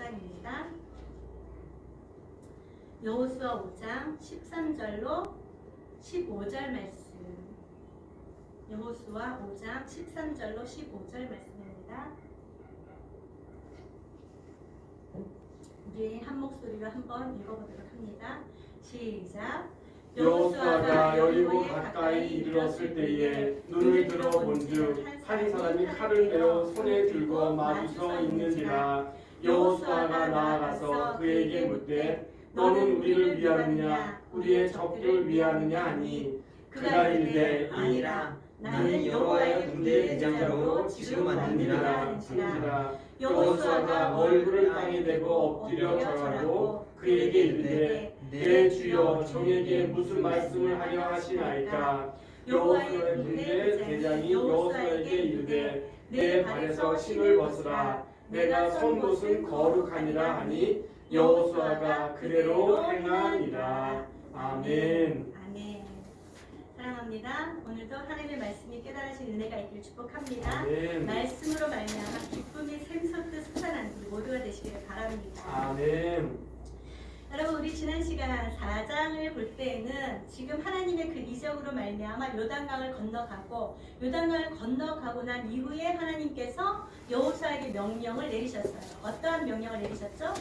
시간입니다. 여호수아 5장 13절로 15절 말씀. 여호수아 5장 13절로 15절 말씀입니다. 우리 한 목소리로 한번 읽어보도록 합니다. 시작. 여호수아가 여리고 가까이 이르렀을 때에 눈을 들어 본즉 한 사람이 칼을 베어 손에 들고 마주서 있는지라. 여호수아가 나아가서 그에게 묻되 너는 우리를 위하느냐 우리의 적들을 위하느냐 하니 그가 이르되 아니라 나는 여호와의 군대의 대장으로 지금 왔느니라 한지라. 여호수아가 얼굴을 땅에 대고 엎드려 절하고 그에게 이르되 내 주여 종에게 무슨 말씀을 하려 하시나이까. 여호수아의 군대 대장이 여호수아에게 이르되 내 발에서 신을 벗으라 내가 선 곳은 거룩하니라 하니 여호수아가 그대로 행하니라. 아멘. 아멘. 사랑합니다. 오늘도 하나님의 말씀이 깨달으신 은혜가 있길 축복합니다. 아멘. 말씀으로 말미암아 기쁨이 샘솟듯 솟아나는 우리 모두가 되시기를 바랍니다. 아멘. 여러분, 우리 지난 시간 4장을 볼 때에는 지금 하나님의 그 이적으로 말미암아 요단강을 건너가고 요단강을 건너가고 난 이후에 하나님께서 여호수아에게 명령을 내리셨어요. 어떠한 명령을 내리셨죠?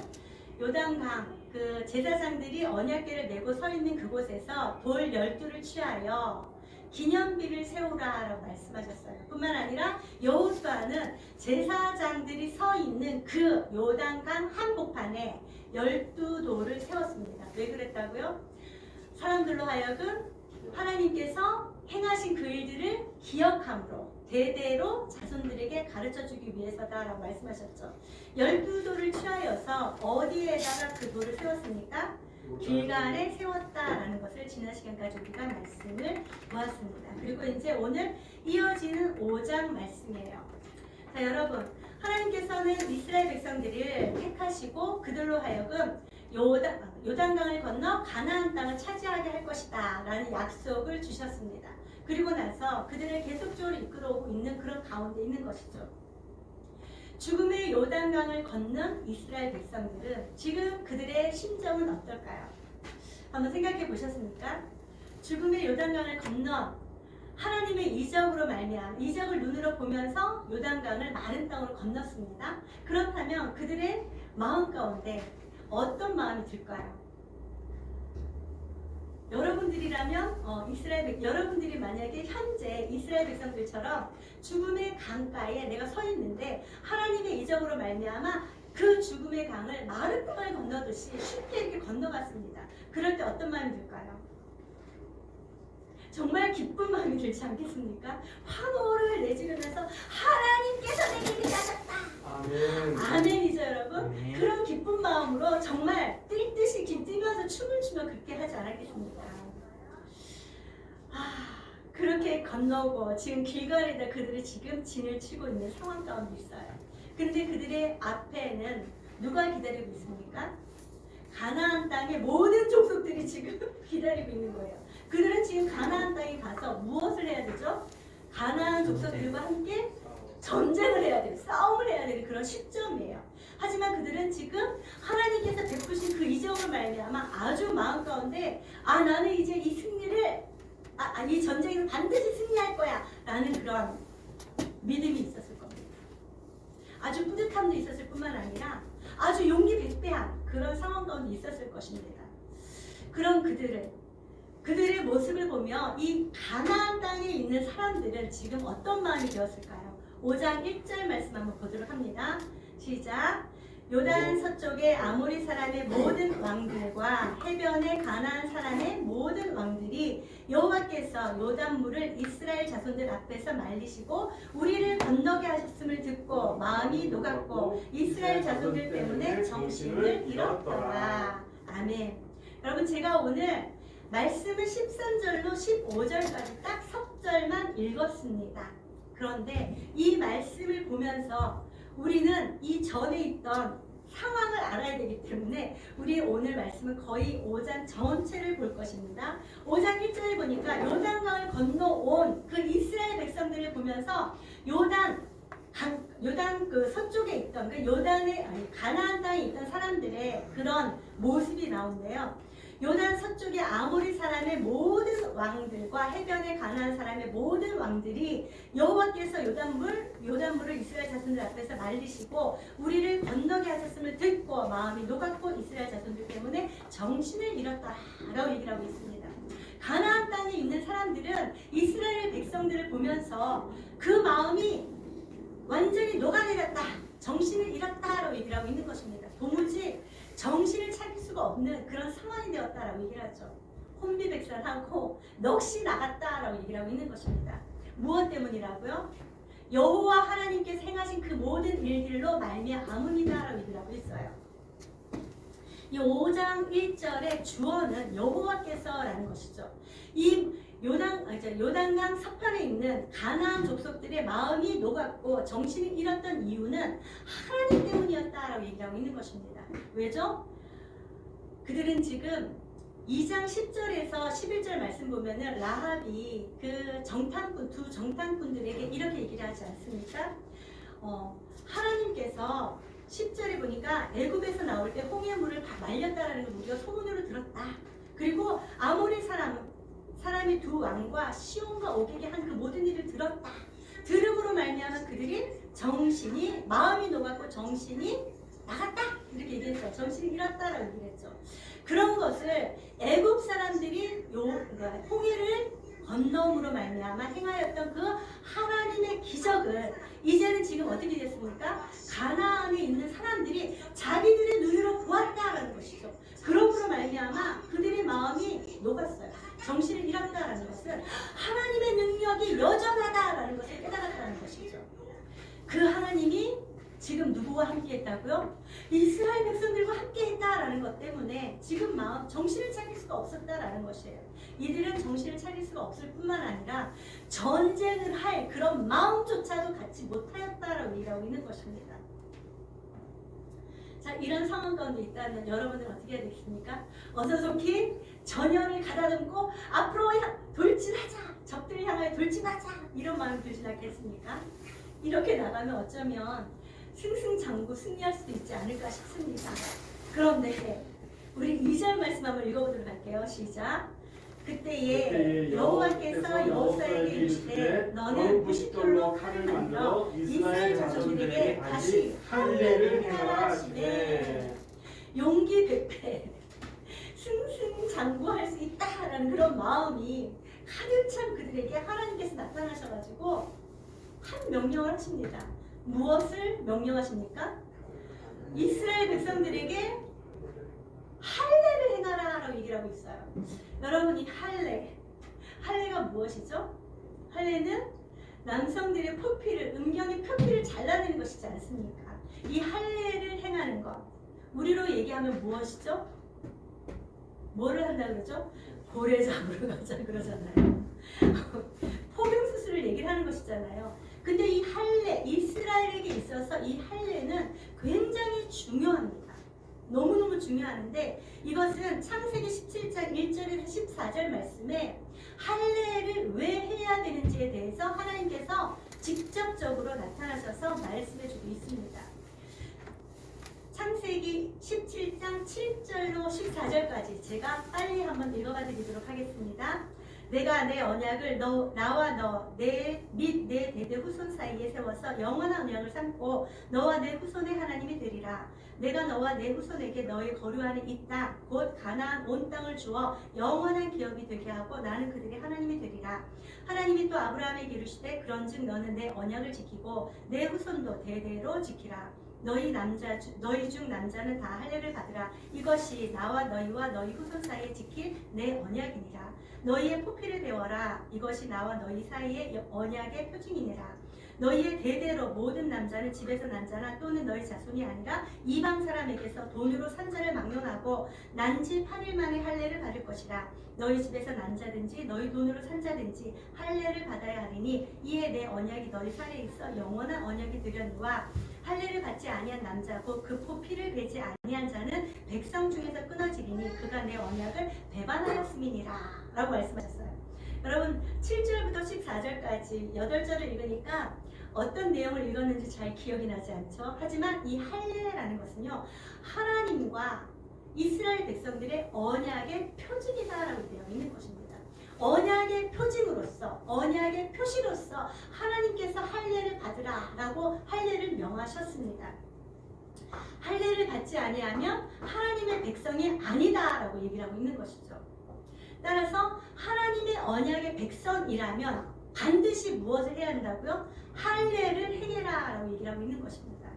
요단강 그 제사장들이 언약궤를 메고 서 있는 그곳에서 돌 12를 취하여 기념비를 세우라라고 말씀하셨어요. 뿐만 아니라 여호수아는 제사장들이 서 있는 그 요단강 한복판에 12돌을 세웠습니다. 왜 그랬다고요? 사람들로 하여금 하나님께서 행하신 그 일들을 기억함으로 대대로 자손들에게 가르쳐주기 위해서다라고 말씀하셨죠. 12돌을 취하여서 어디에다가 그 돌을 세웠습니까? 길갈에 세웠다라는 것을 지난 시간까지 우리가 말씀을 보았습니다. 그리고 이제 오늘 이어지는 5장 말씀이에요. 자, 여러분, 하나님께서는 이스라엘 백성들을 택하시고 그들로 하여금 요단강을 건너 가나안 땅을 차지하게 할 것이다 라는 약속을 주셨습니다. 그리고 나서 그들을 계속적으로 이끌어오고 있는 그런 가운데 있는 것이죠. 죽음의 요단강을 건넌 이스라엘 백성들은 지금 그들의 심정은 어떨까요? 한번 생각해 보셨습니까? 죽음의 요단강을 건넌 하나님의 이적으로 말미암아 이적을 눈으로 보면서 요단강을 마른 땅으로 건넜습니다. 그렇다면 그들의 마음 가운데 어떤 마음이 들까요? 여러분들이라면 여러분들이 만약에 현재 이스라엘 백성들처럼 죽음의 강가에 내가 서 있는데 하나님의 이적으로 말미암아 그 죽음의 강을 마른 땅을 건너듯이 쉽게 이렇게 건너갔습니다. 그럴 때 어떤 마음이 들까요? 정말 기쁜 마음이 들지 않겠습니까? 환호를 내지르면서 하나님께서 내 길을 하셨다. 아멘. 아멘이죠, 여러분. 아멘. 그런 기쁜 마음으로 정말 뛸 듯이 뛰면서 춤을 추며 그렇게 하지 않았겠습니까? 그렇게 건너고 지금 길갈에다 그들이 지금 진을 치고 있는 상황 가운데 있어요. 근데 그들의 앞에는 누가 기다리고 있습니까? 가나안 땅의 모든 족속들이 지금 기다리고 있는 거예요. 그들은 지금 가나안 땅에 가서 무엇을 해야 되죠? 가나안 족속들과 함께 전쟁을 해야 돼요. 싸움을 해야 되는 그런 시점이에요. 하지만 그들은 지금 하나님께서 베푸신 그 이적으로 말미암아 아주 마음 가운데 나는 이제 이 승리를 이 전쟁에서 반드시 승리할 거야 라는 그런 믿음이 있었을 겁니다. 아주 뿌듯함도 있었을 뿐만 아니라 아주 용기 백배한 그런 상황 가운데 있었을 것입니다. 그런 그들의 모습을 보며 이 가나안 땅에 있는 사람들은 지금 어떤 마음이 되었을까요? 5장 1절 말씀 한번 보도록 합니다. 시작. 요단 서쪽의 아모리 사람의 모든 왕들과 해변의 가나안 사람의 모든 왕들이 여호와께서 요단물을 이스라엘 자손들 앞에서 말리시고 우리를 건너게 하셨음을 듣고 마음이 녹았고 이스라엘 자손들 때문에 정신을 잃었더라. 아멘. 여러분, 제가 오늘 말씀을 13절로 15절까지 딱 석 절만 읽었습니다. 그런데 이 말씀을 보면서 우리는 이 전에 있던 상황을 알아야 되기 때문에 우리 오늘 말씀은 거의 5장 전체를 볼 것입니다. 5장 1절에 보니까 요단강을 건너온 그 이스라엘 백성들을 보면서 요단 요단 그 서쪽에 있던 그 요단의 아니 가나안 땅에 있던 사람들의 그런 모습이 나오는데요. 요단 서쪽의 아모리 사람의 모든 왕들과 해변의 가나안 사람의 모든 왕들이 여호와께서 요단물을 이스라엘 자손들 앞에서 말리시고 우리를 건너게 하셨음을 듣고 마음이 녹았고 이스라엘 자손들 때문에 정신을 잃었다라고 얘기를 하고 있습니다. 가나안 땅에 있는 사람들은 이스라엘 백성들을 보면서 그 마음이 완전히 녹아내렸다, 정신을 잃었다라고 얘기를 하고 있는 것입니다. 도무지 정신을 차릴 수가 없는 그런 상황이 되었다라고 얘기를 하죠. 혼비백산하고 넋이 나갔다라고 얘기를 하고 있는 것입니다. 무엇 때문이라고요? 여호와 하나님께서 행하신 그 모든 일들로 말미암음이다라고 얘기를 하고 있어요. 이 5장 1절의 주어는 여호와께서라는 것이죠. 이 요단강 서편에 있는 가나안 족속들의 마음이 녹았고 정신을 잃었던 이유는 하나님 때문이었다라고 얘기하고 있는 것입니다. 왜죠? 그들은 지금 2장 10절에서 11절 말씀 보면은 라합이 그 두 정탐꾼들에게 이렇게 얘기를 하지 않습니까? 하나님께서 10절에 보니까 애굽에서 나올 때 홍해 물을 말렸다라는 걸 우리가 소문으로 들었다. 그리고 아모리 사람이 두 왕과 시온과 오게게 한 그 모든 일을 들었다. 들음으로 말미암아 그들이 마음이 녹았고 정신이 나갔다. 이렇게 얘기했죠. 정신이 잃었다라고 얘기했죠. 그런 것을 애굽 사람들이 홍해를 건너옴으로 말미암아 행하였던 그 하나님의 기적을 이제는 지금 어떻게 됐습니까? 가나안에 있는 사람들이 자기들의 눈으로 보았다라는 것이죠. 그러므로 말미암아 그들의 마음이 녹았어요. 정신을 잃었다라는 것은 하나님의 능력이 여전하다라는 것을 깨달았다는 것이죠. 그 하나님이 지금 누구와 함께 했다고요? 이스라엘 백성들과 함께 했다라는 것 때문에 지금 정신을 차릴 수가 없었다라는 것이에요. 이들은 정신을 차릴 수가 없을 뿐만 아니라 전쟁을 할 그런 마음조차도 갖지 못하였다라고 얘기하고 있는 것입니다. 자, 이런 상황 가운데 있다면 여러분들은 어떻게 해야 되겠습니까? 어서속히 전열을 가다듬고 앞으로 돌진하자, 적들을 향하여 돌진하자, 이런 마음이 들지 않겠습니까? 이렇게 나가면 어쩌면 승승장구 승리할 수도 있지 않을까 싶습니다. 그런데 우리 2절 말씀 한번 읽어보도록 할게요. 시작. 그때에 여호와께서 여호수아에게 이르시되 너는 부싯돌로 칼을 만들어 이스라엘 자손들에게 다시 할례를 행하라 하시되 용기 백배 승승장구할 수 있다라는 그런 마음이 가득 찬 그들에게 하나님께서 나타나셔가지고 한 명령을 하십니다. 무엇을 명령하십니까? 이스라엘 백성들에게 할례를 행하라 라고 얘기를 하고 있어요. 여러분이 할례가 무엇이죠? 할례는 남성들의 음경의 표피를 잘라내는 것이지 않습니까? 이 할례를 행하는 것, 우리로 얘기하면 무엇이죠? 뭐를 한다 그러죠? 고래 잡으러 가자 그러잖아요. 포경수술을 얘기를 하는 것이잖아요. 근데 이 할례, 이스라엘에게 있어서 이 할례는 굉장히 중요합니다. 너무너무 중요한데 이것은 창세기 17장 1절에서 14절 말씀에 할례를 왜 해야 되는지에 대해서 하나님께서 직접적으로 나타나셔서 말씀해주고 있습니다. 창세기 17장 7절로 14절까지 제가 빨리 한번 읽어봐 드리도록 하겠습니다. 내가 내 언약을 나와 너 및 내 대대 후손 사이에 세워서 영원한 언약을 삼고 너와 내 후손의 하나님이 되리라. 내가 너와 내 후손에게 너의 거류하는 이 땅 곧 가나안 온 땅을 주어 영원한 기업이 되게 하고 나는 그들의 하나님이 되리라. 하나님이 또 아브라함에게 이르시되 그런즉 너는 내 언약을 지키고 내 후손도 대대로 지키라. 너희 중 남자는 다 할례를 받으라. 이것이 나와 너희와 너희 후손 사이에 지킬 내 언약이니라. 너희의 포피를 배워라. 이것이 나와 너희 사이의 언약의 표징이니라. 너희의 대대로 모든 남자는 집에서 난 자나 또는 너희 자손이 아니라 이방 사람에게서 돈으로 산자를 막론하고 난지 8일 만에 할례를 받을 것이라. 너희 집에서 난 자든지 너희 돈으로 산 자든지 할례를 받아야 하리니 이에 내 언약이 너희 사이에 있어 영원한 언약이 되려니와 할례를 받지 아니한 남자 곧 그 포피를 베지 아니한 자는 백성 중에서 끊어지리니 그가 내 언약을 배반하였음이니라 라고 말씀하셨어요. 여러분 7절부터 14절까지 8절을 읽으니까 어떤 내용을 읽었는지 잘 기억이 나지 않죠. 하지만 이 할례라는 것은요, 하나님과 이스라엘 백성들의 언약의 표징이다라고 되어 있는 것입니다. 언약의 표징으로서, 언약의 표시로서 하나님께서 할례를 받으라라고 할례를 명하셨습니다. 할례를 받지 아니하면 하나님의 백성이 아니다라고 얘기를 하고 있는 것이죠. 따라서 하나님의 언약의 백성이라면 반드시 무엇을 해야 한다고요? 할례를 행해라라고 얘기를 하고 있는 것입니다.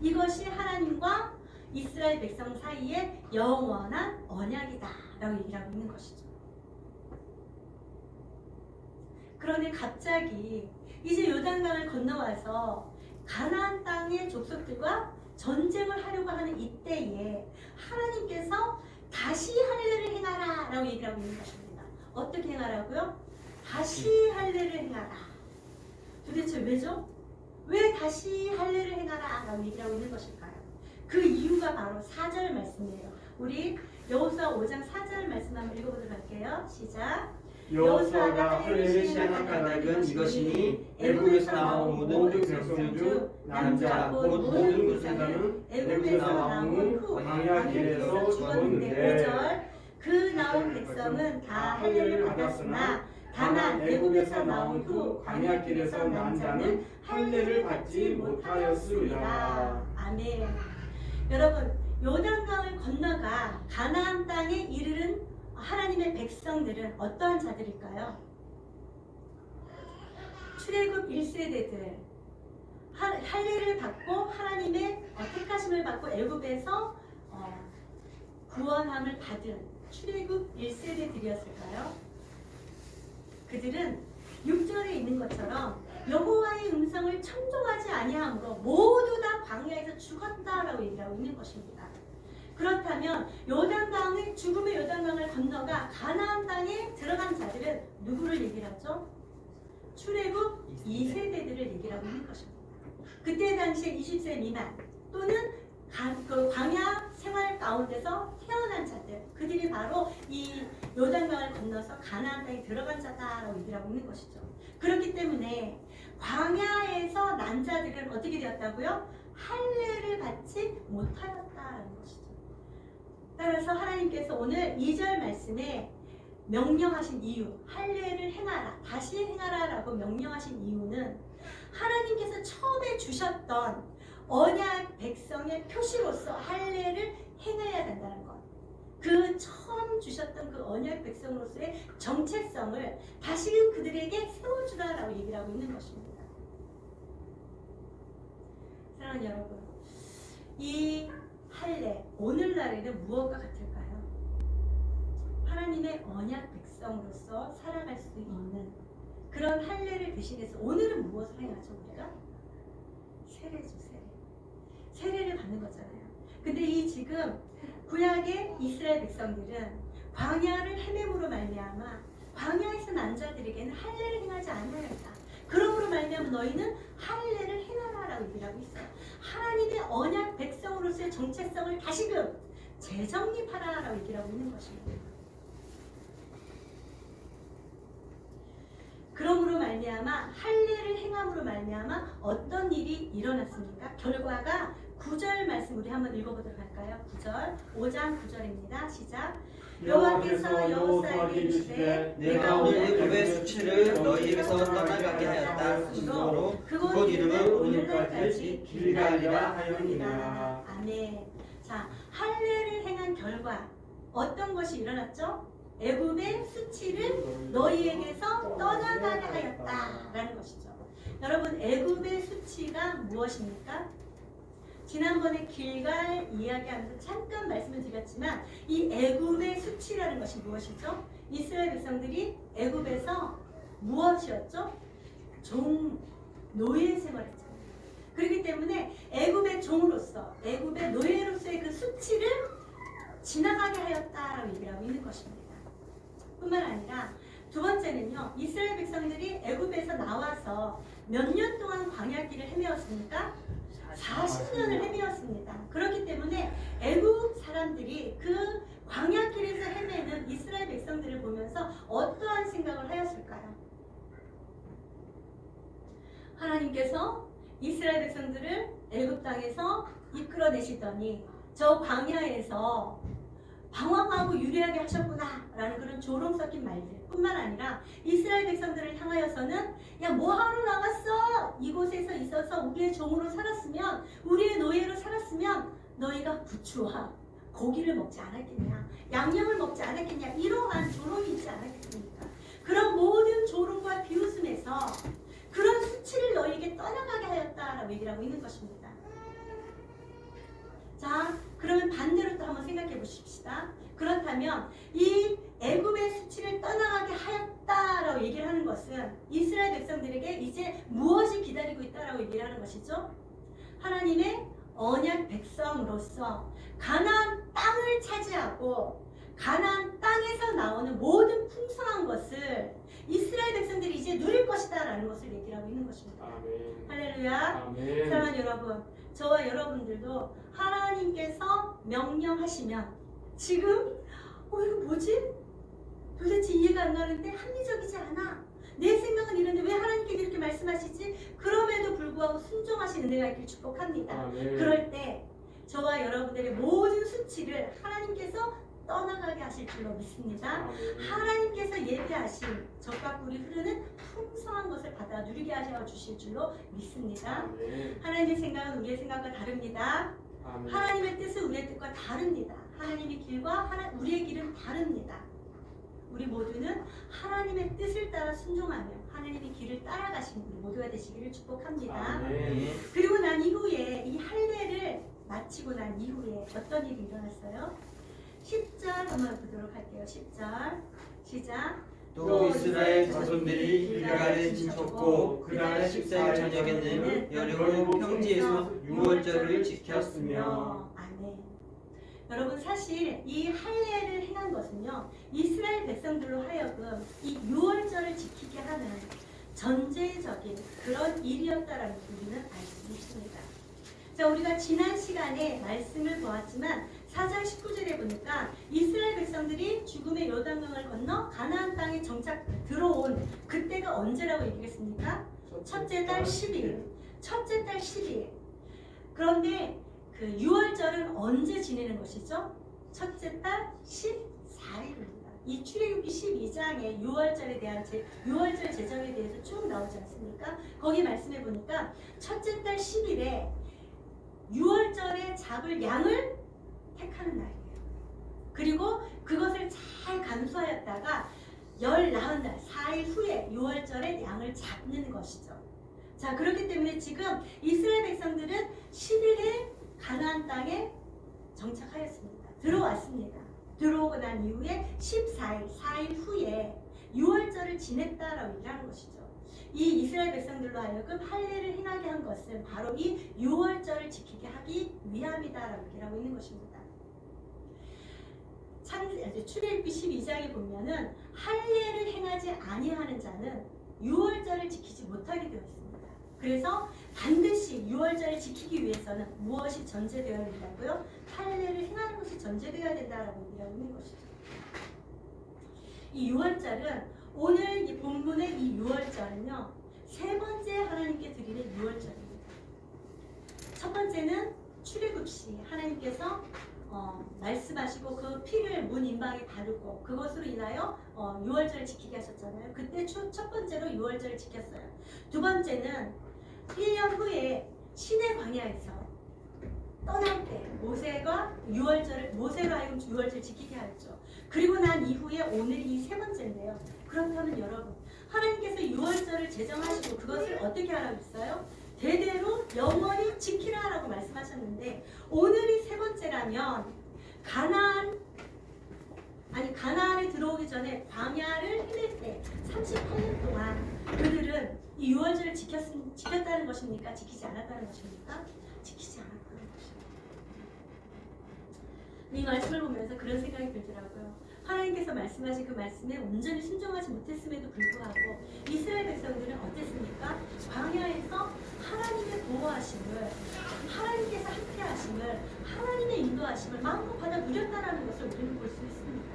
이것이 하나님과 이스라엘 백성 사이에 영원한 언약이다라고 얘기를 하고 있는 것이죠. 그런데 갑자기 이제 요단강을 건너와서 가나안 땅의 족속들과 전쟁을 하려고 하는 이때에 하나님께서 다시 할례를 행하라 라고 얘기를 하고 있는 것입니다. 어떻게 행하라고요? 다시 할례를 행하라. 도대체 왜죠? 왜 다시 할례를 행하라 라고 얘기를 하고 있는 것일까요? 그 이유가 바로 4절 말씀이에요. 우리 여호수아 5장 4절 말씀 한번 읽어보도록 할게요. 시작. 여호수아가 할례를 시작한 시작한 까닭은 이것이니 애굽에서 나온 모든 백성 중 남자 곧 모든 군사는 애굽에서 나온 후 광야 길에서 죽었는데 5절 그 나온 백성은 다 할례를 받았으나 다만 애굽에서 나온 후 광야 길에서 난 자는 할례를 받지 못하였습니다. 아멘. 여러분, 요단강을 건너가 가나안 땅에 이르른 하나님의 백성들은 어떠한 자들일까요? 출애굽 1세대들, 할례를 받고 하나님의 택하심을 받고 애굽에서 구원함을 받은 출애굽 1세대들이었을까요? 그들은 6절에 있는 것처럼 여호와의 음성을 청종하지 아니하므로 모두 다 광야에서 죽었다라고 얘기를 하고 있는 것입니다. 그렇다면 요단강의 죽음의 요단강을 건너가 가나안 땅에 들어간 자들은 누구를 얘기를 하죠? 출애굽 2세대들을 얘기를 하고 있는 것입니다. 그때 당시에 20세 미만 또는 그 광야 생활 가운데서 태어난 자들, 그들이 바로 이 요단강을 건너서 가나안 땅에 들어간 자다라고 얘기를 하고 있는 것이죠. 그렇기 때문에 광야에서 난 자들은 어떻게 되었다고요? 할례를 받지 못하였다라는 것이죠. 따라서 하나님께서 오늘 2절 말씀에 명령하신 이유, 할례를 행하라, 다시 행하라 라고 명령하신 이유는 하나님께서 처음에 주셨던 언약 백성의 표시로서 할례를 행해야 된다는 것. 그 처음 주셨던 그 언약 백성으로서의 정체성을 다시금 그들에게 세워주라라고 얘기를 하고 있는 것입니다. 사랑하는 여러분, 이 할례, 오늘날에는 무엇과 같을까요? 하나님의 언약 백성으로서 살아갈 수 있는 그런 할례를 대신해서 오늘은 무엇을 행하죠 우리가? 세례죠, 세례. 세례를 받는 거잖아요. 근데 이 지금 구약의 이스라엘 백성들은 광야를 헤매므로 말미암아 광야에서 난 자들에게는 할례를 행하지 않아야겠다. 그러므로 말미암아 너희는 할례를 행하라라고 얘기를 하고 있어요. 하나님의 언약 백성으로서의 정체성을 다시금 재정립하라라고 얘기를 하고 있는 것입니다. 그러므로 말미암아 할례를 행함으로 말미암아 어떤 일이 일어났습니까? 결과가 9절 말씀 우리 한번 읽어보도록 할까요? 9절, 5장 9절입니다. 시작. 여호와께서 여호수아에게 이르시되 내가 오늘 애굽의 수치를 너희에게서 떠나가게 하였다 하시므로 그곳 이름은 오늘날까지 길갈이라 하였느니라. 아멘. 자, 할례를 행한 결과 어떤 것이 일어났죠? 애굽의 수치를 너희에게서 떠나가게 하였다라는 것이죠. 여러분, 애굽의 수치가 무엇입니까? 지난번에 길갈 이야기하면서 잠깐 말씀을 드렸지만 이 애굽의 수치라는 것이 무엇이죠? 이스라엘 백성들이 애굽에서 무엇이었죠? 노예 생활했잖아요. 그렇기 때문에 애굽의 종으로서, 애굽의 노예로서의 그 수치를 지나가게 하였다라고 얘기를 하고 있는 것입니다. 뿐만 아니라 두 번째는요, 이스라엘 백성들이 애굽에서 나와서 몇 년 동안 광야길을 헤매었습니까? 40년을 헤매었습니다. 그렇기 때문에 애굽 사람들이 그 광야길에서 헤매는 이스라엘 백성들을 보면서 어떠한 생각을 하였을까요? 하나님 하나님께서 이스라엘 백성들을 애굽 땅에서 이끌어내시더니 저 광야에서 방황하고 유리하게 하셨구나라는 그런 조롱 섞인 말들 뿐만 아니라 이스라엘 백성들을 향하여서는 야 뭐하러 나갔어? 이곳에서 있어서 우리의 종으로 살았으면 우리의 노예로 살았으면 너희가 부추와 고기를 먹지 않았겠냐, 양념을 먹지 않았겠냐, 이러한 조롱이 있지 않았겠습니까? 그런 모든 조롱과 비웃음에서 그런 수치를 너희에게 떠나가게 하였다라고 얘기를 하고 있는 것입니다. 자, 그러면 반대로 또 한번 생각해 보십시다. 그렇다면 이 애굽의 수치를 떠나가게 하였다라고 얘기를 하는 것은 이스라엘 백성들에게 이제 무엇이 기다리고 있다라고 얘기를 하는 것이죠? 하나님의 언약 백성으로서 가나안 땅을 차지하고 가나안 땅에서 나오는 모든 풍성한 것을 이스라엘 백성들이 이제 누릴 것이다 라는 것을 얘기를 하고 있는 것입니다. 아멘. 할렐루야. 아멘. 사랑하는 여러분, 저와 여러분들도 하나님께서 명령하시면 지금 이거 뭐지? 도대체 이해가 안 가는데 합리적이지 않아. 내 생각은 이런데 왜 하나님께서 이렇게 말씀하시지? 그럼에도 불구하고 순종하신 은혜가 있길 축복합니다. 아멘. 그럴 때 저와 여러분들의 모든 수치를 하나님께서 떠나가게 하실 줄로 믿습니다. 아멘. 하나님께서 예배하신 적과 꿀이 흐르는 풍성한 것을 받아 누리게 하셔 주실 줄로 믿습니다. 아멘. 하나님의 생각은 우리의 생각과 다릅니다. 아멘. 하나님의 뜻은 우리의 뜻과 다릅니다. 하나님의 길과 우리의 길은 다릅니다. 우리 모두는 하나님의 뜻을 따라 순종하며 하나님의 길을 따라가시는 우리 모두가 되시기를 축복합니다. 아멘. 그리고 난 이후에 이 할례를 마치고 난 이후에 어떤 일이 일어났어요? 10절 한번 보도록 할게요. 10절 시작. 또 이스라엘 자손들이 길갈에 진쳤고 그날 14일 저녁에는 여리고 평지에서 유월절을 지켰으며. 아멘. 여러분 사실 이 할례를 행한 것은요 이스라엘 백성들로 하여금 이 유월절을 지키게 하는 전제적인 그런 일이었다라는 우리는 알 수 있습니다. 자, 우리가 지난 시간에 말씀을 보았지만 4장 19절에 보니까 이스라엘 백성들이 죽음의 요단강을 건너 가나안 땅에 정착 들어온 그때가 언제라고 얘기했습니까? 첫째 달 10일. 첫째 달 10일. 그런데 그 6월절은 언제 지내는 것이죠? 첫째 달 14일입니다. 이 출애굽기 12장에 6월절에 대한 6월절 제정에 대해서 쭉 나오지 않습니까? 거기 말씀해 보니까 첫째 달 10일에 6월절에 잡을 양을 택하는 날이에요. 그리고 그것을 잘 감수하였다가 19날 4일 후에 6월절에 양을 잡는 것이죠. 자, 그렇기 때문에 지금 이스라엘 백성들은 10일에 가나안 땅에 정착하였습니다. 들어왔습니다. 들어오고 난 이후에 14일 4일 후에 6월절을 지냈다라고 얘기하는 것이죠. 이 이스라엘 백성들로 하여금 할례를 행하게 한 것은 바로 이 6월절을 지키게 하기 위함이다라고 얘기하고 있는 것입니다. 출애굽기 12장에 보면은 할례를 행하지 아니하는 자는 6월절을 지키지 못하게 되어 있습니다. 그래서 반드시 6월절을 지키기 위해서는 무엇이 전제되어야 된다고요? 할례를 행하는 것이 전제되어야 된다라고 얘기하고 있는 것이죠. 이 6월절은 오늘 이 본문의 이 6월절은요 세 번째 하나님께 드리는 6월절입니다. 첫 번째는 출애굽 시 하나님께서 말씀하시고 그 피를 문 인방에 바르고 그것으로 인하여 6월절을 지키게 하셨잖아요. 그때 첫 번째로 6월절을 지켰어요. 두 번째는 1년 후에 시내 광야에서 떠날 때 모세가 6월절을 모세로 하여금 6월절 지키게 하였죠. 그리고 난 이후에 오늘이 세 번째인데요. 그렇다면 여러분 하나님께서 6월절을 제정하시고 그것을 어떻게 하라고 했어요? 대대로 영원히 지키라라고 말씀하셨는데 오늘이 세 번째라면 가나안에 들어오기 전에 광야를 헤맬 때 38년 동안 그들은 이 6월절을 지켰다는 것입니까? 지키지 않았다는 것입니까? 지키지 않았다는 것입니다. 이 말씀을 보면서 그런 생각이 들더라고요. 하나님께서 말씀하신 그 말씀에 온전히 순종하지 못했음에도 불구하고 이스라엘 백성들은 어땠습니까? 광야에서 하나님의 보호하심을, 하나님께서 함께하심을, 하나님의 인도하심을 마음껏 받아 누렸다는 것을 우리는 볼 수 있습니다.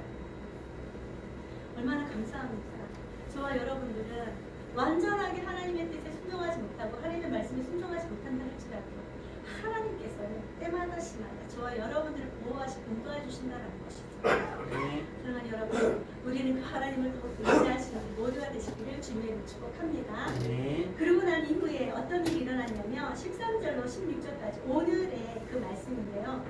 얼마나 감사합니까? 저와 여러분들은 완전하게 하나님의 뜻에 순종하지 못하고 하나님의 말씀에 순종하지 못한다 할지라도 하나님께서는 때마다 시마다 저와 여러분들을 보호하시고 인도해 주신다는 것이죠. 그러나 여러분, 우리는 그 하나님을 더욱 의지하시는 모두가 되시기를 주님의 이름으로 축복합니다. 그러고 난 이후에 어떤 일이 일어났냐면 13절로 16절까지 오늘의 그 말씀인데요.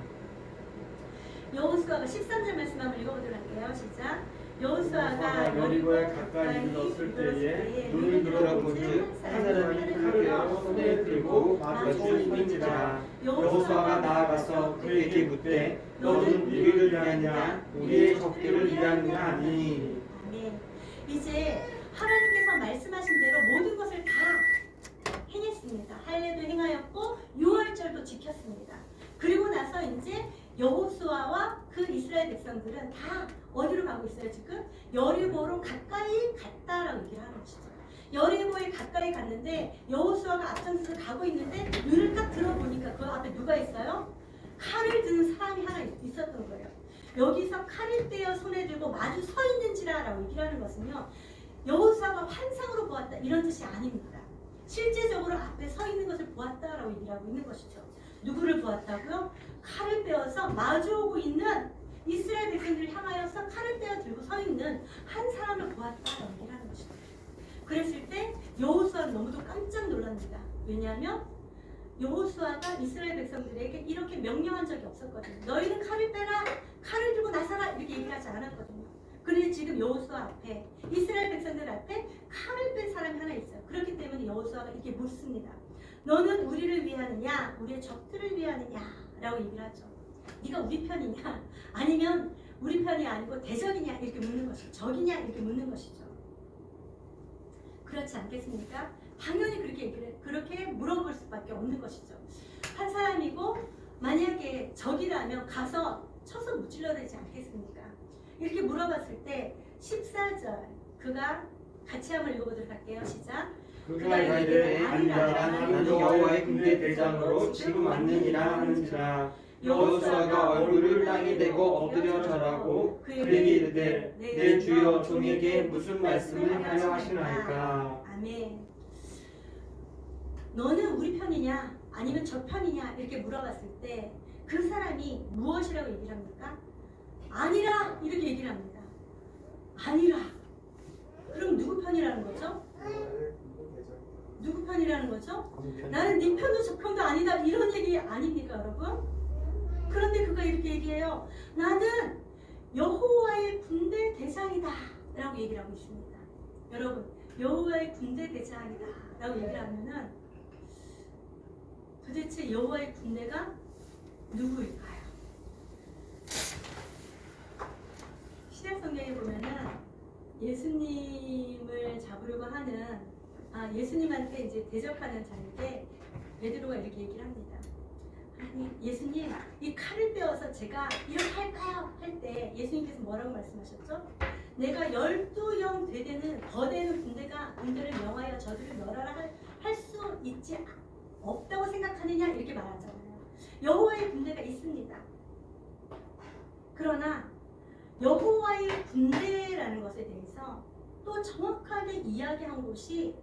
여호수아가 13절 말씀 한번 읽어보도록 할게요. 시작. 여호수아가 여리고에 가까이 이르렀을 때에 눈을 들어본즉 한 사람이 칼을 빼어 손에 들고 마주쳐 있는지라. 여호수아가 나아가서 그에게 묻되 너는 우리를 위하느냐 우리의 적들을 위하느냐 하니. 네. 이제 하나님께서 말씀하신 대로 모든 것을 다 행했습니다. 할례도 행하였고 유월절도 지켰습니다. 그리고 나서 이제 여호수아와 그 이스라엘 백성들은 다 어디로 가고 있어요? 지금 여리고로 가까이 갔다라고 얘기를 하는 것이죠. 여리고에 가까이 갔는데 여호수아가 앞장서서 가고 있는데 눈을 딱 들어보니까 그 앞에 누가 있어요? 칼을 드는 사람이 하나 있었던 거예요. 여기서 칼을 떼어 손에 들고 마주 서 있는지라라고 얘기를 하는 것은요, 여호수아가 환상으로 보았다 이런 뜻이 아닙니다. 실제적으로 앞에 서 있는 것을 보았다라고 얘기를 하고 있는 것이죠. 누구를 보았다고요? 칼을 빼어서 마주오고 있는 이스라엘 백성들을 향하여서 칼을 빼어 들고 서 있는 한 사람을 보았다라고 얘기를 하는 것이죠. 그랬을 때 여호수아는 너무도 깜짝 놀랍니다. 왜냐하면 여호수아가 이스라엘 백성들에게 이렇게 명령한 적이 없었거든요. 너희는 칼을 빼라, 칼을 들고 나서라 이렇게 얘기를 하지 않았거든요. 그런데 지금 여호수아 앞에, 이스라엘 백성들 앞에 칼을 뺀 사람이 하나 있어요. 그렇기 때문에 여호수아가 이렇게 묻습니다. 너는 우리를 위하느냐 우리의 적들을 위하느냐 라고 얘기를 하죠. 네가 우리 편이냐 아니면 우리 편이 아니고 대적이냐 이렇게 묻는 것이죠. 적이냐 이렇게 묻는 것이죠. 그렇지 않겠습니까? 당연히 그렇게 물어볼 수밖에 없는 것이죠. 한 사람이고 만약에 적이라면 가서 쳐서 무찔러야 되지 않겠습니까? 이렇게 물어봤을 때 14절 그가 같이 한번 읽어보도록 할게요. 시작. 그가 이르되 아니라 나는 여호와의 군대 대장으로 지금 왔느니라 하는지라. 여호수아가 얼굴을 땅에 대고 엎드려 절하고 그에게 이르되 내 주여 종에게 무슨 말씀을 하려 하시나이까. 아멘. 너는 우리 편이냐 아니면 저 편이냐 이렇게 물어봤을 때 그 사람이 무엇이라고 얘기를 합니까? 아니라 이렇게 얘기를 합니다. 아니라. 그럼 누구 편이라는 거죠? 누구 편이라는 거죠? 나는 네 편도 저 편도 아니다 이런 얘기 아닙니까 여러분? 그런데 그가 이렇게 얘기해요. 나는 여호와의 군대 대장이다 라고 얘기를 하고 있습니다. 여러분 여호와의 군대 대장이다 라고 얘기를 하면은 도대체 여호와의 군대가 누구일까요? 신약성경에 보면은 예수님을 잡으려고 하는 예수님한테 이제 대적하는 자에게 베드로가 이렇게 얘기를 합니다. 아니 예수님 이 칼을 빼어서 제가 이렇게 할까요? 할 때 예수님께서 뭐라고 말씀하셨죠? 내가 12영 되되는 거대는 군대를 명하여 저들을 멸하라 할 수 있지 없다고 생각하느냐 이렇게 말하잖아요. 여호와의 군대가 있습니다. 그러나 여호와의 군대라는 것에 대해서 또 정확하게 이야기한 곳이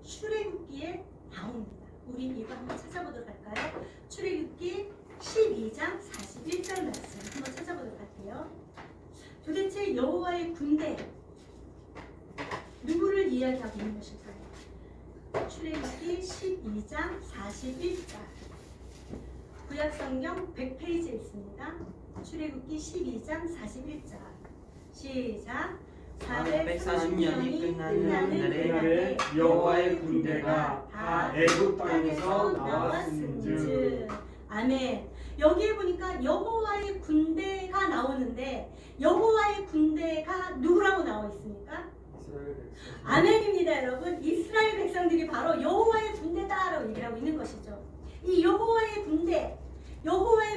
출애굽기에 나옵니다. 우리 이거 한번 찾아보도록 할까요? 출애굽기 12장 41절 말씀 한번 찾아보도록 할게요. 도대체 여호와의 군대 누구를 이야기하고 있는 것일까요? 출애굽기 12장 41절 구약성경 100페이지에 있습니다. 출애굽기 12장 41절 시작. 440년이 끝나는 그날에 여호와의 군대가 다 애굽 땅에서 나왔은즉. 아멘. 여기에 보니까 여호와의 군대가 나오는데 여호와의 군대가 누구라고 나와 있습니까? 아멘입니다 여러분. 이스라엘 백성들이 바로 여호와의 군대다라고 얘기를 하고 있는 것이죠. 이 여호와의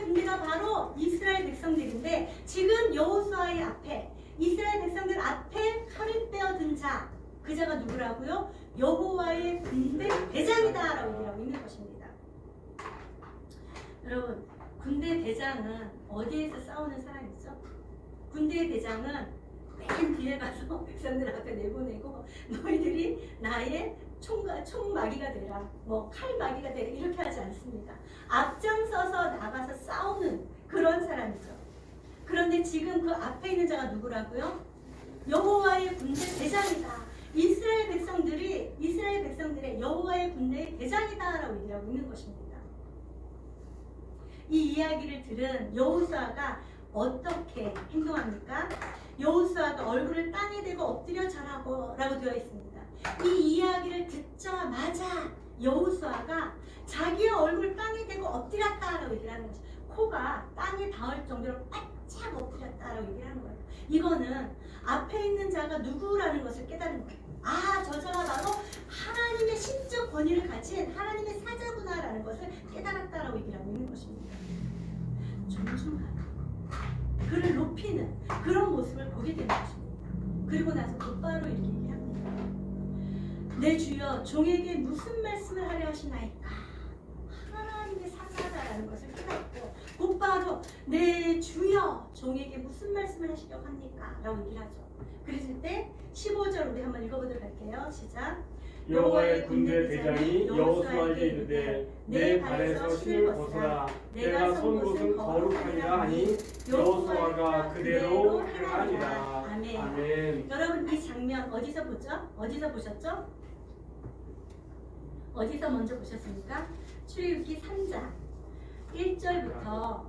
군대가 바로 이스라엘 백성들인데 지금 여호수아의 앞에 이스라엘 백성들 앞에 칼을 빼어든 자, 그 자가 누구라고요? 여호와의 군대 대장이다라고 얘기하고 있는 것입니다. 여러분, 군대 대장은 어디에서 싸우는 사람이죠? 군대 대장은 맨 뒤에 가서 백성들 앞에 내보내고 너희들이 나의 총마기가 되라, 뭐 칼마기가 되라 이렇게 하지 않습니다. 앞장서서 나가서 싸우는 그런 사람이죠. 그런데 지금 그 앞에 있는 자가 누구라고요? 여호와의 군대 대장이다. 이스라엘 백성들의 여호와의 군대의 대장이다라고 얘기를 하고 있는 것입니다. 이 이야기를 들은 여호수아가 어떻게 행동합니까? 여호수아가 얼굴을 땅에 대고 엎드려 절하고 라고 되어 있습니다. 이 이야기를 듣자마자 여호수아가 자기의 얼굴 땅에 대고 엎드렸다라고 얘기를 하는 것이죠. 코가 땅에 닿을 정도로 바짝 엎드렸다라고 얘기를 하는 거예요. 이거는 앞에 있는 자가 누구라는 것을 깨달은 거예요. 아, 저 자가 바로 하나님의 신적 권위를 가진 하나님의 사자구나라는 것을 깨달았다라고 얘기를 하고 있는 것입니다. 존중하는, 그를 높이는 그런 모습을 보게 되는 것입니다. 그리고 나서 곧바로 이렇게 얘기합니다. 내 주여, 종에게 무슨 말씀을 하려 하시나이까? 하나님의 사자다라는 것을 깨닫고 곧바로 내 주여, 종에게 무슨 말씀을 하시려고 합니까? 라고 얘기를 하죠. 그랬을 때 15절 우리 한번 읽어보도록 할게요. 시작. 여호와의 군대 대장이 여호수아에게 이르되 내 발에서 신을 벗으라. 내가 선 곳은 거룩하니라 하니 여호수아가 그대로 행하니라. 아멘. 아멘. 여러분, 이 장면 어디서 보죠? 어디서 보셨죠? 어디서 먼저 보셨습니까? 출애굽기 3장 1절부터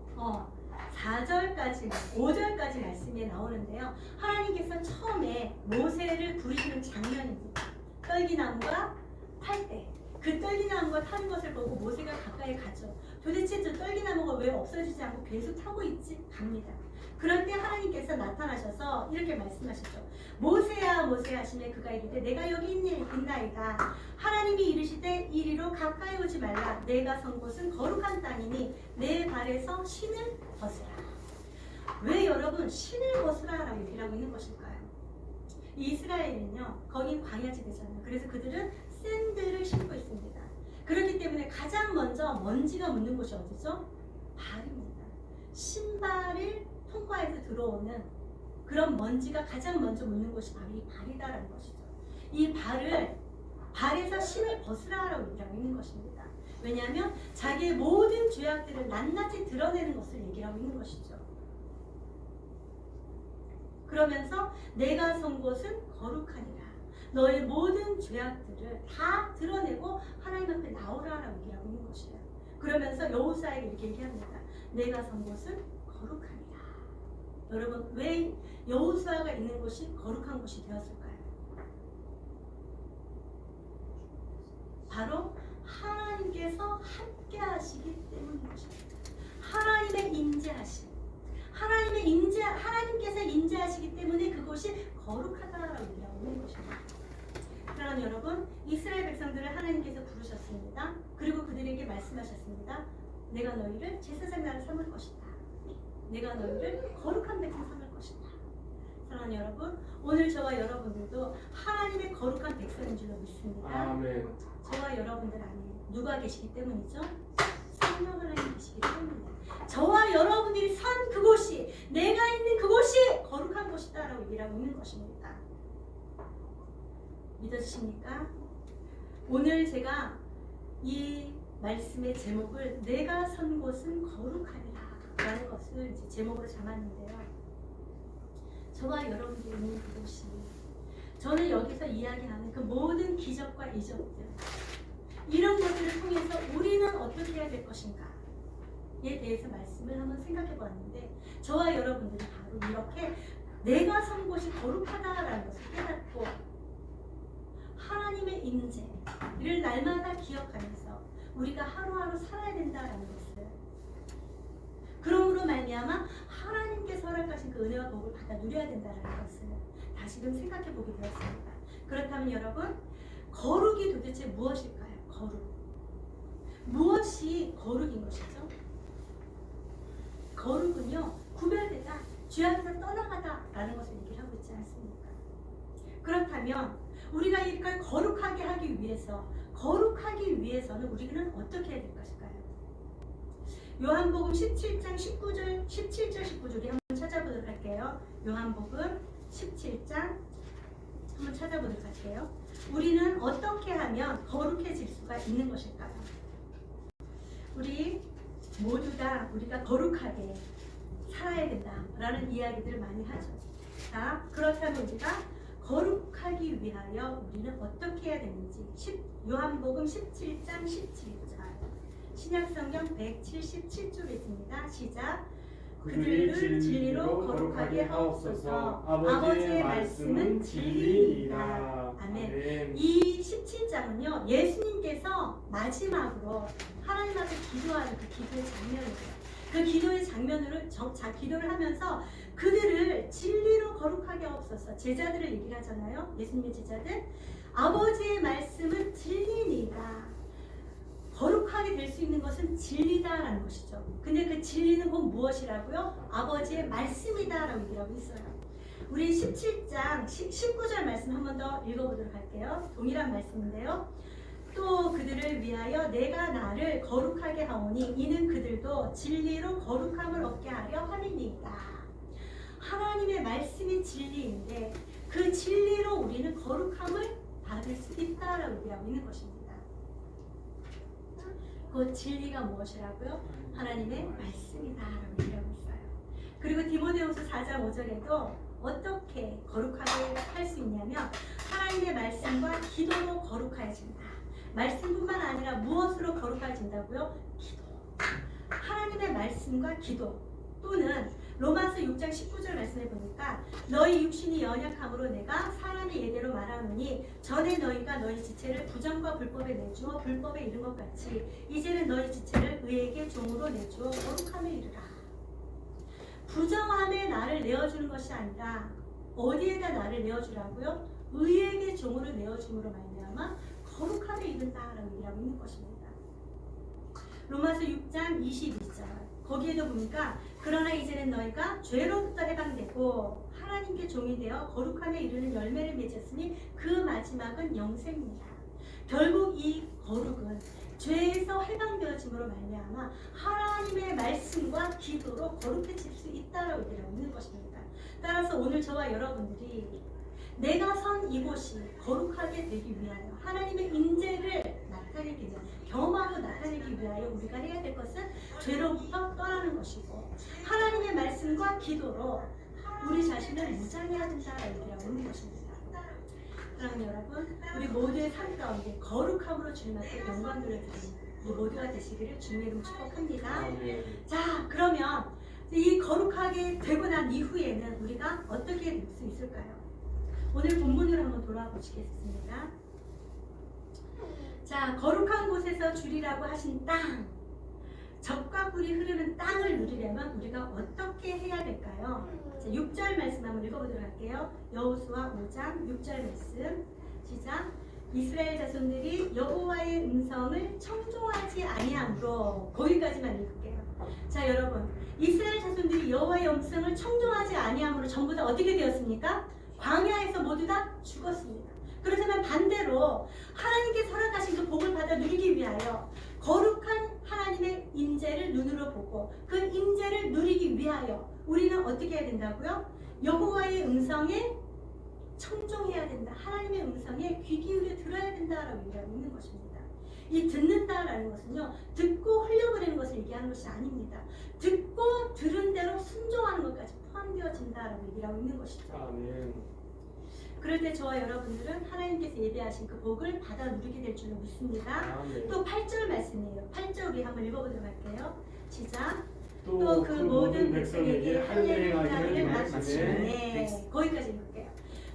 4절까지 5절까지 말씀이 나오는데요. 하나님께서 처음에 모세를 부르시는 장면입니다. 떨기나무가 탈 때 그 떨기나무가 타는 것을 보고 모세가 가까이 가죠. 도대체 저 떨기나무가 왜 없어지지 않고 계속 타고 있지? 갑니다. 그럴 때 하나님께서 나타나셔서 이렇게 말씀하시죠. 모세야 모세야 하시매 그가 이르되 내가 여기 있나이다. 하나님이 이르시되 이리로 가까이 오지 말라. 내가 선 곳은 거룩한 땅이니 내 발에서 신을 벗으라. 왜 여러분 신을 벗으라 라고 얘기를 하고 있는 것일까요? 이스라엘은요, 거긴 광야지대잖아요. 그래서 그들은 샌들을 신고 있습니다. 그렇기 때문에 가장 먼저 먼지가 묻는 곳이 어디죠? 발입니다. 신발을 통과해서 들어오는 그런 먼지가 가장 먼저 묻는 곳이 바로 이 발이다라는 것이죠. 이 발에서 신을 벗으라라고 얘기하고 있는 것입니다. 왜냐하면 자기의 모든 죄악들을 낱낱이 드러내는 것을 얘기하고 있는 것이죠. 그러면서 내가 선 곳은 거룩하니라. 너의 모든 죄악들을 다 드러내고 하나님 앞에 나오라라고 얘기하고 있는 것이에요. 그러면서 여호수아에게 이렇게 얘기합니다. 내가 선 곳은 거룩하니라. 여러분, 왜 여호수아가 있는 곳이 거룩한 곳이 되었을까요? 바로 하나님께서 함께 하시기 때문인 것입니다. 하나님의 임재하심, 하나님께서 임재하시기 때문에 그곳이 거룩하다라고 얘기하고 있는 것입니다. 그럼 여러분, 이스라엘 백성들을 하나님께서 부르셨습니다. 그리고 그들에게 말씀하셨습니다. 내가 너희를 제사장 나라 삼을 것이다. 내가 너희를 거룩한 백성 삼을 것이다. 사랑하는 여러분, 오늘 저와 여러분들도 하나님의 거룩한 백성인 줄로 믿습니다. 아멘. 저와 여러분들 안에 누가 계시기 때문이죠? 성령 하나님 계시기 때문이에요. 저와 여러분들이 선 그곳이, 내가 있는 그곳이 거룩한 곳이다 라고 얘기를 하고 있는 것입니다. 믿어지십니까? 오늘 제가 이 말씀의 제목을 내가 선 곳은 거룩하리라 라는 것을 이제 제목으로 잡았는데요. 저와 여러분들이 있는 그곳이, 저는 여기서 이야기하는 그 모든 기적과 이적들, 이런 것들을 통해서 우리는 어떻게 해야 될 것인가에 대해서 말씀을 한번 생각해 보았는데, 저와 여러분들이 바로 이렇게 내가 선 곳이 거룩하다라는 것을 깨닫고 하나님의 임재를 날마다 기억하면서 우리가 하루하루 살아야 된다라는 것을, 그러므로 말미암아 하나님께서 허락하신 그 은혜와 복을 받아 누려야 된다라는 것을 다시금 생각해 보게 되었습니다. 그렇다면 여러분, 거룩이 도대체 무엇일까요? 거룩. 무엇이 거룩인 것이죠? 거룩은요, 구별되다, 죄악에서 떠나가다라는 것을 얘기를 하고 있지 않습니까? 그렇다면 우리가 이걸 거룩하게 하기 위해서는 우리는 어떻게 해야 될 것일까요? 요한복음 17장 17절 19절이 한번 찾아보도록 할게요. 요한복음 17장 한번 찾아보도록 할게요. 우리는 어떻게 하면 거룩해질 수가 있는 것일까요? 우리 모두 다 우리가 거룩하게 살아야 된다라는 이야기들을 많이 하죠. 자, 그렇다면 우리가 거룩하기 위하여 우리는 어떻게 해야 되는지 요한복음 17장 17절 신약성경 177쪽에 있습니다. 시작. 그들을 진리로 거룩하게 하옵소서. 아버지의 말씀은 진리이다. 아멘. 이 17장은요, 예수님께서 마지막으로 하나님 앞에 기도하는 그 기도의 장면이에요. 그 기도의 장면으로 기도를 하면서 그들을 진리로 거룩하게 하옵소서. 제자들을 얘기를 하잖아요. 예수님의 제자들. 아버지의 말씀은 진리니이다. 거룩하게 될 수 있는 것은 진리다라는 것이죠. 근데 그 진리는 곧 무엇이라고요? 아버지의 말씀이다라고 얘기를 하고 있어요. 우리 17장 19절 말씀 한 번 더 읽어보도록 할게요. 동일한 말씀인데요. 또 그들을 위하여 내가 나를 거룩하게 하오니 이는 그들도 진리로 거룩함을 얻게 하려 함이니이다. 하나님의 말씀이 진리인데 그 진리로 우리는 거룩함을 받을 수 있다라고 얘기하고 있는 것입니다. 그 진리가 무엇이라고요? 하나님의 말씀이다라고 얘기하고 있어요. 그리고 디모데후서 4장 5절에도 어떻게 거룩하게 할 수 있냐면 하나님의 말씀과 기도로 거룩해진다. 말씀뿐만 아니라 무엇으로 거룩해진다고요? 기도. 하나님의 말씀과 기도 또는 로마서 6장 19절 말씀에 보니까 너희 육신이 연약함으로 내가 사람의 예대로 말하노니 전에 너희가 너희 지체를 부정과 불법에 내주어 불법에 이른 것 같이 이제는 너희 지체를 의에게 종으로 내주어 거룩함에 이르라. 부정함에 나를 내어주는 것이 아니라 어디에다 나를 내어주라고요? 의에게 종으로 내어줌으로 말미암아 거룩함에 이른다라고 얘기하고 있는 것입니다. 로마서 6장 22절 거기에도 보니까 그러나 이제는 너희가 죄로부터 해방되고 하나님께 종이 되어 거룩함에 이르는 열매를 맺었으니 그 마지막은 영생입니다. 결국 이 거룩은 죄에서 해방되어짐으로 말미암아 하나님의 말씀과 기도로 거룩해질 수 있다라고 얘기하고 있는 것입니다. 따라서 오늘 저와 여러분들이 내가 선 이곳이 거룩하게 되기 위하여 하나님의 인재를 나타내기 위하여 경험하고 나타내기 위하여 우리가 해야 될 것은 죄로부터 떠나는 것이고 하나님의 말씀과 기도로 우리 자신을 무장해야 된다라고 얘기하고 있는 것입니다. 사랑하는 여러분, 우리 모두의 삶 가운데 거룩함으로 주님 앞에 영광 돌려드리는 우리 모두가 되시기를 주님의 이름 축복합니다. 자, 그러면 이 거룩하게 되고 난 이후에는 우리가 어떻게 될 수 있을까요? 오늘 본문으로 한번 돌아와 보시겠습니다. 자, 거룩한 곳에서 주리라고 하신 땅, 젖과 꿀이 흐르는 땅을 누리려면 우리가 어떻게 해야 될까요? 자, 6절 말씀 한번 읽어보도록 할게요. 여호수아 5장 6절 말씀 시작. 이스라엘 자손들이 여호와의 음성을 청종하지 아니함으로 거기까지만 읽을게요. 자, 여러분, 이스라엘 자손들이 여호와의 음성을 청종하지 아니함으로 전부 다 어떻게 되었습니까? 광야에서 모두 다 죽었습니다. 그렇지만 반대로 하나님께 허락하신 그 복을 받아 누리기 위하여 거룩한 하나님의 인재를 눈으로 보고 그 인재를 누리기 위하여 우리는 어떻게 해야 된다고요? 여호와의 음성에 청종해야 된다. 하나님의 음성에 귀 기울여 들어야 된다라고 얘기하고 있는 것입니다. 이 듣는다라는 것은요, 듣고 흘려보내는 것을 얘기하는 것이 아닙니다. 듣고 들은 대로 순종하는 것까지 포함되어진다라고 얘기하고 있는 것이죠. 아멘. 그럴 때 저와 여러분들은 하나님께서 예배하신 그 복을 받아 누리게 될 줄로 믿습니다. 아멘. 또 8절 말씀이에요. 8절 우리 한번 읽어보도록 할게요. 시작. 또 또 그 모든 백성에게 할례를 행하기를 마치네. 마치네. 거기까지 읽을게요.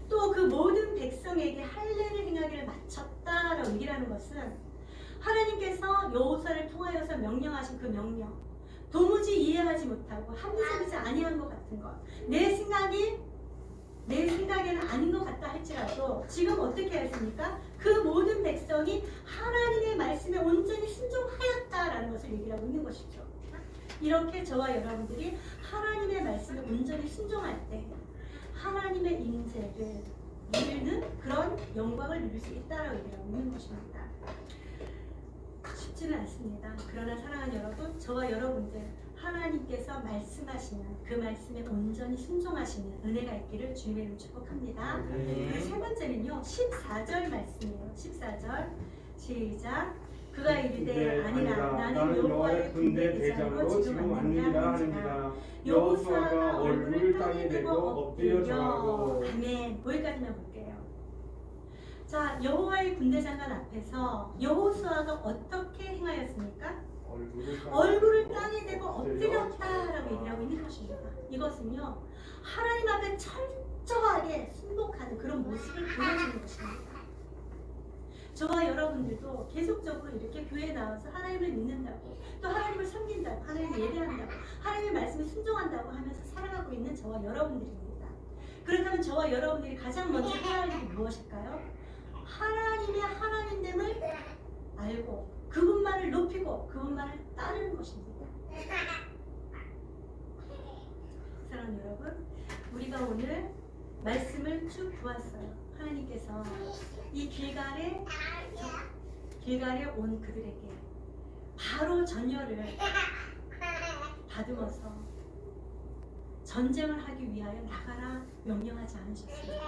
또 그 모든 백성에게 할례를 행하기를 마쳤다라고 얘기를 하는 것은 하나님께서 여호수아를 통하여서 명령하신 그 명령, 도무지 이해하지 못하고 합리적이지 아니한 것 같은 것, 내 생각에는 아닌 것 같다 할지라도 지금 어떻게 했습니까? 그 모든 백성이 하나님의 말씀에 온전히 순종하였다라는 것을 얘기하고 있는 것이죠. 이렇게 저와 여러분들이 하나님의 말씀에 온전히 순종할 때 하나님의 인재를 누리는 그런 영광을 누릴 수 있다라고 얘기하고 있는 것입니다. 쉽지는 않습니다. 그러나 사랑하는 여러분, 저와 여러분들 하나님께서 말씀하시는 그 말씀에 온전히 순종하시는 은혜가 있기를 주님의 이름으로 축복합니다. 그리고 세 번째는요 14절 말씀이에요. 14절 시작. 그가 이르되 아니라 나는 여호와의 군대 대장으로 지금 왔느니라 하는지라. 여호수아가 얼굴을 땅에 대고 엎드려 절하고. 아멘. 거기까지만 볼게요. 자, 여호와의 군대 장관 앞에서 여호수아가 어떻게 행하였습니까? 얼굴을 땅에 대고 엎드렸다라고 얘기하고 있는 것입니다. 이것은요 하나님 앞에 철저하게 순복하는 그런 모습을 보여주는 것입니다. 저와 여러분들도 계속적으로 이렇게 교회에 나와서 하나님을 믿는다고 또 하나님을 섬긴다고 하나님을 예배한다고 하나님의 말씀에 순종한다고 하면서 살아가고 있는 저와 여러분들입니다. 그렇다면 저와 여러분들이 가장 먼저 해야 할 일이 무엇일까요? 하나님의 하나님됨을 알고 그분만을 높이고 그분만을 따르는 것입니다. 사랑하는 여러분, 우리가 오늘 말씀을 쭉 보았어요. 하나님께서 이 길갈에 온 그들에게 바로 전열을 다듬어서 전쟁을 하기 위하여 나가라 명령하지 않으셨습니다.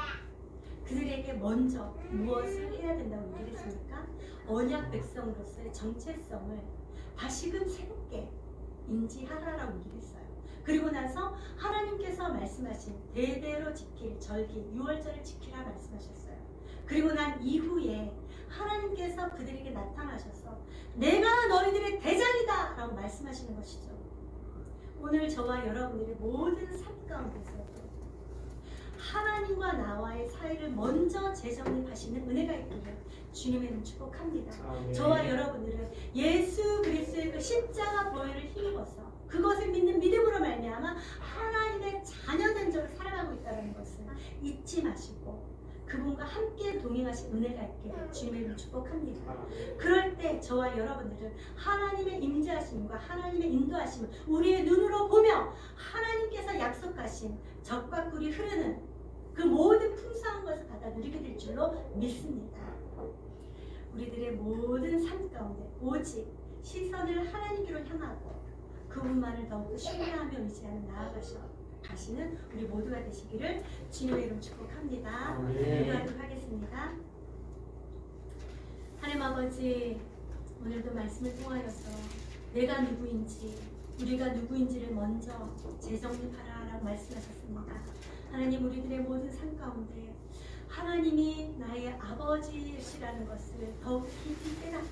그들에게 먼저 무엇을 해야 된다고 얘기를 했습니까? 언약 백성으로서의 정체성을 다시금 새롭게 인지하라라고 얘기를 했어요. 그리고 나서 하나님께서 말씀하신 대대로 지킬 절기 6월절을 지키라 말씀하셨어요. 그리고 난 이후에 하나님께서 그들에게 나타나셔서 내가 너희들의 대장이다 라고 말씀하시는 것이죠. 오늘 저와 여러분들의 모든 삶 가운데서도 하나님과 나와의 사이를 먼저 재정립하시는 은혜가 있기를 주님의 이름 축복합니다. 아멘. 저와 여러분들은 예수 그리스도의 그 십자가 보혈을 힘입어서 그것을 믿는 믿음으로 말미암아 하나님의 자녀된 자로 살아가고 있다는 것을 잊지 마시고 그분과 함께 동행하신 은혜가 있기를 주님의 이름 축복합니다. 그럴 때 저와 여러분들은 하나님의 임재하심과 하나님의 인도하심을 우리의 눈으로 보며 하나님께서 약속하신 젖과 꿀이 흐르는 그 모든 풍성한 것을 받아 누리게 될 줄로 믿습니다. 우리들의 모든 삶 가운데 오직 시선을 하나님께로 향하고 그분만을 더욱더 신뢰하며 의지하는 나아가시는 우리 모두가 되시기를 주님의 이름 축복합니다. 기도하도록 하겠습니다. 하나님 아버지, 오늘도 말씀을 통하여서 내가 누구인지 우리가 누구인지를 먼저 재정립하라라고 말씀하셨습니다. 하나님, 우리들의 모든 삶 가운데 하나님이 나의 아버지시라는 것을 더욱 깊이 깨닫고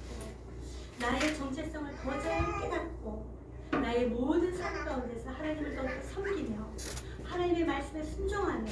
나의 정체성을 더 잘 깨닫고 나의 모든 삶 가운데서 하나님을 더욱더 섬기며 하나님의 말씀에 순종하며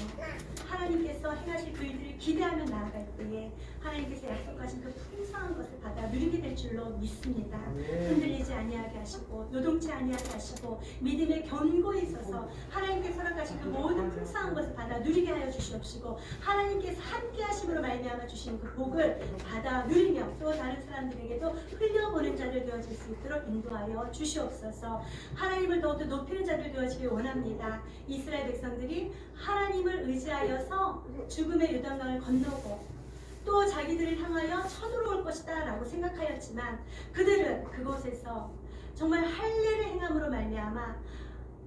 하나님께서 행하실 그 일들을 기대하며 나아갈 때에 하나님께서 약속하신 그 풍성한 것을 받아 누리게 될 줄로 믿습니다. 흔들리지 아니하게 하시고 요동치 아니하게 하시고 믿음의 견고히 있어서 하나님께서 허락하신 그 모든 풍성한 것을 받아 누리게 하여 주시옵시고 하나님께서 함께 하심으로 말미암아 주신 그 복을 받아 누리며 또 다른 사람들에게도 흘려보낸 자들 되어질 수 있도록 인도하여 주시옵소서. 하나님을 더욱더 높이는 자들 되어지길 원합니다. 이스라엘 백성들이 하나님을 의지하여서 죽음의 요단강을 건너고 또 자기들을 향하여 쳐들어올 것이다 라고 생각하였지만 그들은 그곳에서 정말 할례를 행함으로 말미암아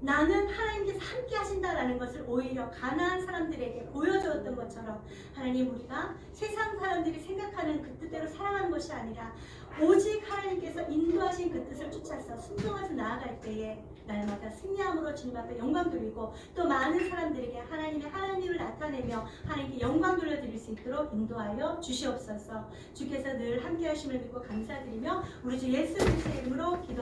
나는 하나님께서 함께 하신다라는 것을 오히려 가나안 사람들에게 보여주었던 것처럼 하나님, 우리가 세상 사람들이 생각하는 그 뜻대로 살아가는 것이 아니라 오직 하나님께서 인도하신 그 뜻을 쫓아서 순종해서 나아갈 때에 날마다 승리함으로 주님 앞에 영광 돌리고 또 많은 사람들에게 하나님의 하나님을 나타내며 하나님께 영광 돌려드릴 수 있도록 인도하여 주시옵소서. 주께서 늘 함께 하심을 믿고 감사드리며 우리 주 예수 그리스도의 이름으로 기도